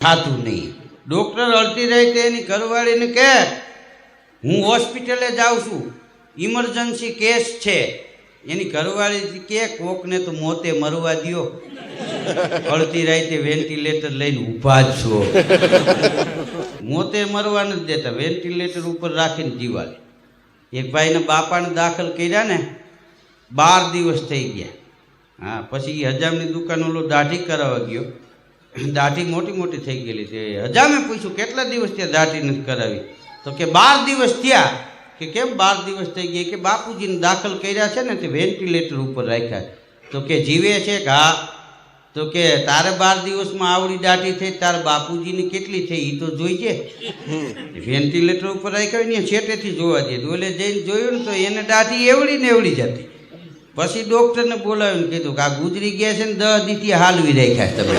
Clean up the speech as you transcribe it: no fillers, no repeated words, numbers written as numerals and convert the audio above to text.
થતું નહીં. ડૉક્ટર અડધી રાતે એની ઘરવાળીને કહે હું હોસ્પિટલે જાઉં છું, ઇમરજન્સી કેસ છે. એની ઘરવાળી કે કોકને તો મોતે મરવા દ્યો, અડધી રાતે વેન્ટિલેટર લઈને ઊભા જ છો. મોતે મરવા નથી દેતા, વેન્ટિલેટર ઉપર રાખીને જીવાલે. એક ભાઈના બાપાને દાખલ કર્યા ને 12 દિવસ થઈ ગયા. હા, પછી હજામની દુકાન ઓલો દાઢી કરાવવા ગયો. દાઢી મોટી મોટી થઈ ગયેલી છે. હજામે પૂછ્યું કેટલા દિવસ ત્યાં દાઢી નથી કરાવી? તો કે 12 દિવસ થયા. કે કેમ 12 દિવસ થઈ ગયા? કે બાપુજીને દાખલ કર્યા છે ને તે વેન્ટિલેટર ઉપર રાખ્યા. તો કે જીવે છે કે હા? તો કે તારે 12 દિવસમાં આવડી દાઢી થઈ, તારા બાપુજીની કેટલી થઈ એ તો જોઈજે. વેન્ટિલેટર ઉપર રાખ્યા ને છેટેથી જોવા દે. ઓલે જઈને જોયું ને તો એને દાઢી એવડી ને એવડી જ હતી. પછી ડૉક્ટરને બોલાવીને કીધું કે આ ગુજરી ગયા છે ને 10 દીથી હાલવી રાખ્યા તમે.